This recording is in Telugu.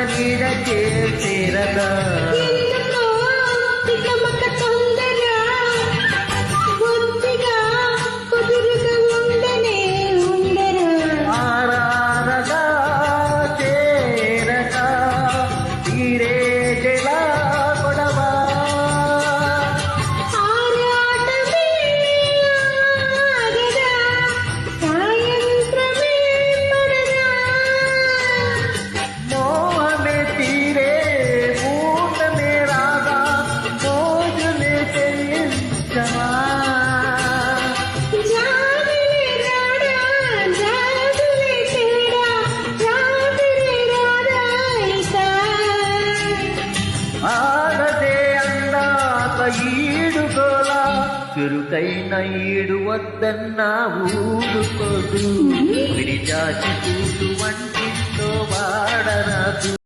నీడ చేరదా ఆరారగా చేరక తీరే జలా కొడవా మోహమే తీరే పూర్ణమే రాగా మోజులే చెల్లించమా ఆగదే అందాక ఈడుకోలా చురుకైన ఈడు వద్దన్నా ఊడుకోదు విడిచాచి చూడు వంటితో వాడరాదు.